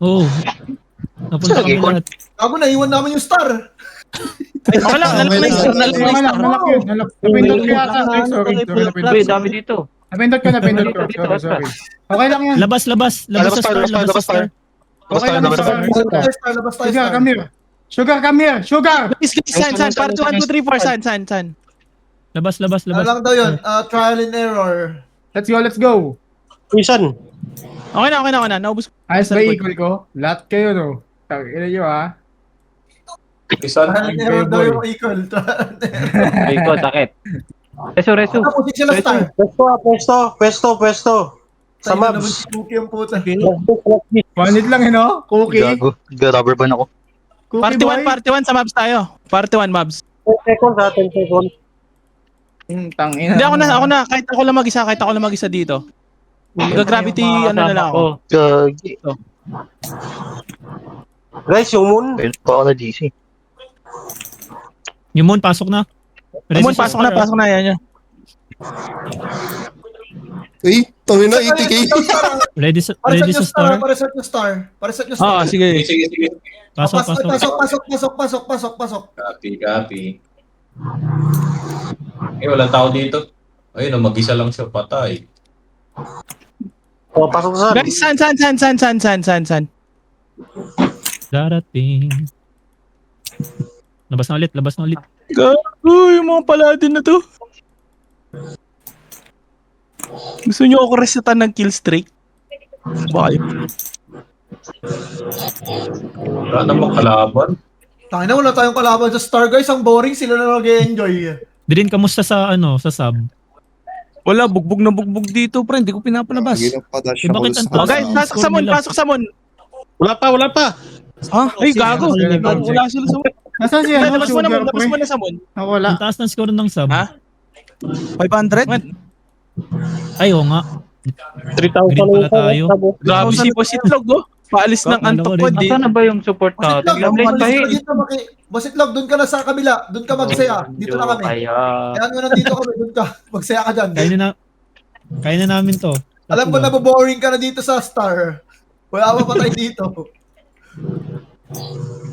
Oo. Napunta kami lahat. Ako naiwan namin yung star. Okay lang, nalamay star, nalamay star. Nalak yun. Napindot ko yata. Ay, sorry. Uy, dami dito. Napindot ko. Sorry. Okay lang yan. Labas sa star. Okay lang yung star. Labas tayo, Sugar, star. come here. Sugar, come here. Sugar! Guys, San, part 1, 2, 3, 4, San. Labas. Ano lang daw yun? Trial and error. Let's go. Isan. Okay na. Naubos ko. Ayos ba equal ko? Lahat kayo, no? Tangina nyo, ha? Trial and error daw yung equal. Trial and error. Ay ko, takit. Reso. Tapos sila star. Pwesto. Sa Tayo na naman mabs. si Cookie ang puta. Panit lang, no? Cookie. Gago. Rubber band ako. Cookie boy. Part 1 sa mobs tayo. Part 1 mobs. 10 seconds ha, 10 seconds. Tangina. Hindi, ako na. Kahit ako lang mag-isa dito. Gravity, ano na lang ako. Gagi. Guys, yung moon. Ayun pa ako na DC. Yung moon, pasok na. Mon, pasok na yan. Eh, tawin na 80k. Ready sa star. Pareset yung star. Oo, sige. Pasok. Pasok. Copy. Walang tao dito. Ayun, mag-isa lang siya, patay. O, pasok sa Guys, San. Darating. Labas na ulit. Gago, yung mga paladin na to. Gusto nyo ako resetan ng kill streak? Bakit? Wala namang kalaban. Tangina, wala tayong kalaban sa star, guys. Ang boring, sila na nag-enjoy. Dirin, kamusta sa sub? Wala, bugbog na bugbog dito, pre. Hindi ko pinapalabas. Eh, bakit ang Oh, guys, pasok sa mon. Wala pa. Ha? Ay, gago. Wala sila sa mon. Nasaan siya? Labas mo Sugar, na sa mon. Wala. Ang taas ng score ng sub. Ha? 500? Ay, oo nga. 3,000 Green pala tayo. Grabe si Boss Itlog, oh. Paalis ng antok ko, di. Nasaan na ba yung support natin? Basitlog, dun ka na sa kabila. Dun ka magsaya. Dito na kami. Kaya nga nandito kami. Dun ka. Magsaya ka dyan. Kaya na namin to. Alam ko na boring ka na dito sa star. Wala pa tayo dito.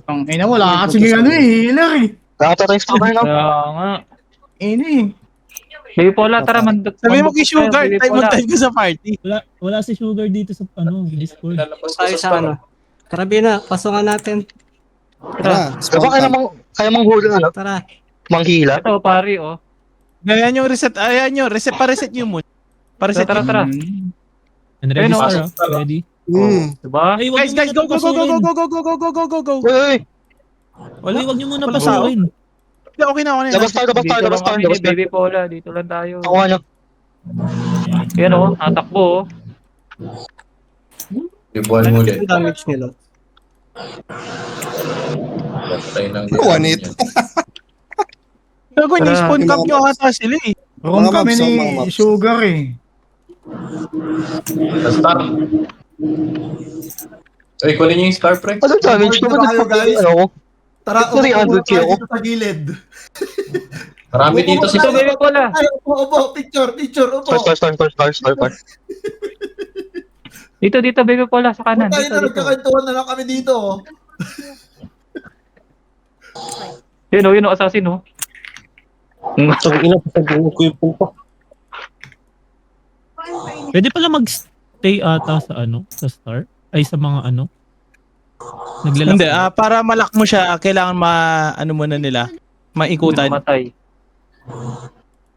Tangina, wala kasi healer eh. Nakatay sa kamay lang. Kaya nga. Baby Pola, tara mandot. Sabi mo kay Sugar, time ko sa party. Wala si Sugar dito sa Discord. Tayo sa ano. Tara Bina, pasungan natin. Tara, Kaya mang huli Tara. manghila. Ito, pari, oh. Ganyan yung reset. Ayan yung reset. Pa-reset nyo mo. Pa-reset. Tara. And ready, Ayun, star, ready. Diba? Ay, wag Guys, niyo go. muna to Uy! Wag niyo muna Wala pasukin. Okay na. Labas tayo. Kami ni Baby Pola. Dito lang tayo. Ako nga. Yan, oh. Natakbo, oh. Ibuan mo ulit. Ang damage nila. Patay ng One hit. Gago, yung spawn camp nyo ata sila eh. Wrong Mga kami mobs, ni mga mobs. Sugar eh. Sa star. Ay, kunin niyo yung star, pre. Ano damage ko? Ba't Guys. ano ko? Tara, Ito rin, upo Andrew, tayo ako. dito sa gilid. Marami dito sa Ito, Baby Pola. Ay, upo. Picture, upo. Star. Dito, Baby Pola. Sa kanan. Tayo na Dito. nagkakantuhan na lang kami dito. Yun, oh. Assassin, oh. Pwede pala mag-stay ata sa star. Ay, sa mga naglalak. Hindi, para malak mo siya, kailangan muna nila. Maikutan. Matay.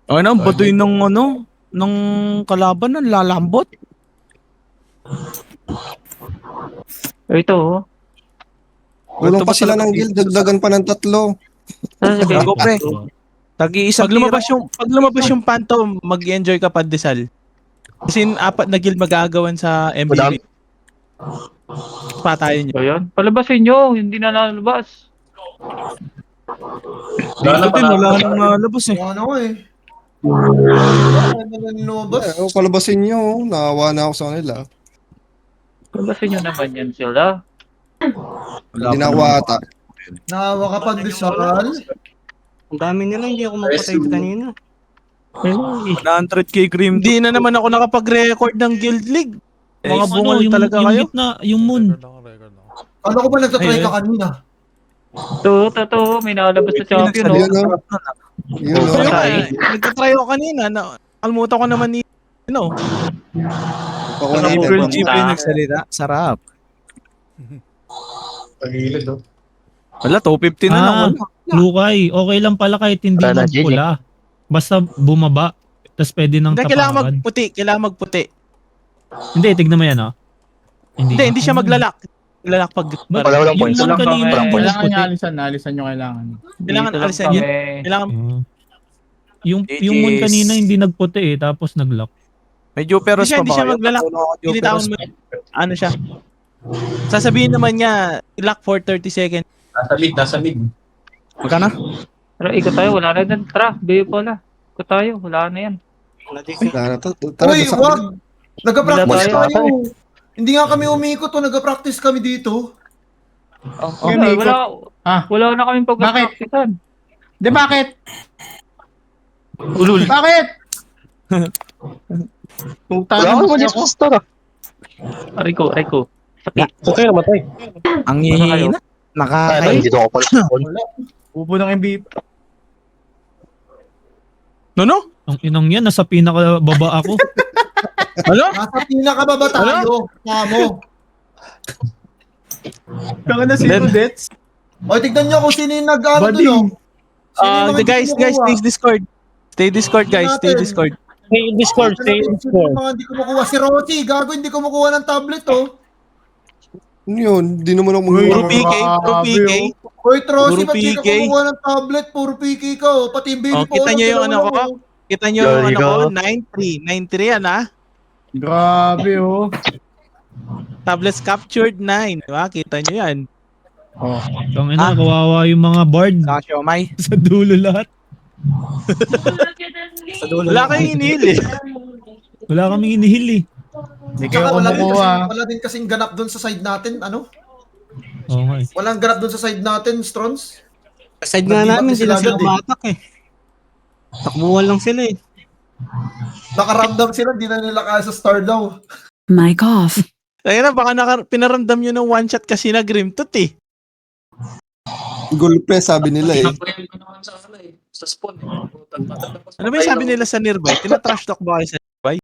Ang batoy ng kalaban ng lalambot. Ito, oh. Kulong pa sila ng guild, dagdagan pa ng 3. Go, pre. Pag lumabas yung Phantom, mag-enjoy ka pa Desal. Kasi 4 na guild mag-aagawan sa MVP. Patayin nyo. So, yun. Palabasin nyo. Hindi na lalabas. Wala nang nalabas eh. Ano eh. Eh, palabasin nyo. Naawa na ako sa kanila. Palabasin nyo naman yan sila. Hindi na ako ata. Nahawa ka pang Desal. Ang dami nila, hindi ako mapatay kanina. 100k Grim. Hindi na naman ako nakapag-record ng Guild League. Mga Yung bungal talaga yung kayo. gitna, yung moon. Ano ko ba nagtatry Ayun. ka kanina? To, may nalabas na champion, no? Yun, no? Yun, no? Ayun nga, Patay. nagtatry ako kanina. Kalmutan ko naman ni, Pakuha natin. Google Jeep yung nagsalita. Sarap. Tagilid, oh. Wala, 250 na lang. Wala. Lukay, okay lang pala kahit hindi Wala na, magpula. Basta bumaba. Tapos pwede nang Hindi, kailangan tapakan. magputi. Kailangan magputi. Hindi, tignan mo yan, ha? Hindi siya maglalak. Lalak pag... Walang Yung points. moon Walang kanina, kami. hindi Kailangan nagputi. niya alisan. Alisan nyo kailangan. Kailangan Dito lang alisan kami. yun. Kailangan... Yung moon kanina hindi nagputi eh, tapos naglock. May Juperos pa ba? Hindi siya maglalak. Pilitawan mo. Ano siya? Sasabihin naman niya, lock for 30 seconds. Nasa mid. Magkano? Tara, ikot tayo. Wala na yan. Tara, baby pala. Ikot tayo. Wala na yan. Tara, tara, Uy, doon sa wag! Nag-practice Wala tayo. Hindi nga kami umikot o nag-practice kami dito. Okay, may ikot. Ah. wala na kaming pag-practicean. Di bakit? Ulul. Bakit? Kung Wala tanong akong mo magis ako. pastor ah. Aray ko. Sakit. Ang Ano kayo? hihina. Ay, Nakakay. nandito ako pala sa phone. Upo ng MVP. No? Ang inang yan, nasa pinakababa ako. Ano? Nasa pinakababa tayo. Kamo. Kaka na Then- Dets. O, tignan nyo kung sino yung nag-ano Buddy. dun, oh. Sino yung mga Guys, hindi kumukuha? stay Discord. Stay Discord, guys. Stay Natin. Discord. Sino yung mga hindi kumukuha? Si Rochi, gago, hindi kumukuha ng tablet, oh. Ano yun? Di naman ako Puro mag- PK. Puro PK. Hoy, Trosi, Puro ba't di ka PK? kumukuha ng tablet? Puro PK ka, oh. Pati yung baby Oh, kita nyo yung ano ko? Kita nyo yung Jolly ano ko? ka. 9-3. 9-3 yan, ha? Grabe, oh. Tablets captured 9. Diba? Kita nyo yan. Ang ina, kawawa yung mga bard Saka siomay. sa dulo lahat. Wala kayong inihil, eh. Wala kaming inihil eh. Hindi Tsaka kayo kumukuha. wala din kasing ganap dun sa side natin, ano? Oo nga eh. Walang ganap dun sa side natin, Strons. Side nga namin, sila Sila agad eh. batak eh. Takbuhan lang sila eh. Nakaramdam sila, di na nila kaya sa star daw. Mic off. Kaya na, baka pinaramdam nyo ng one shot kasi nag-rimtot, eh. Goal press, sabi nila eh. Napail ko naman sa spawn. Ano ba yung sabi nila sa nearby? Tina-trash talk ba kayo sa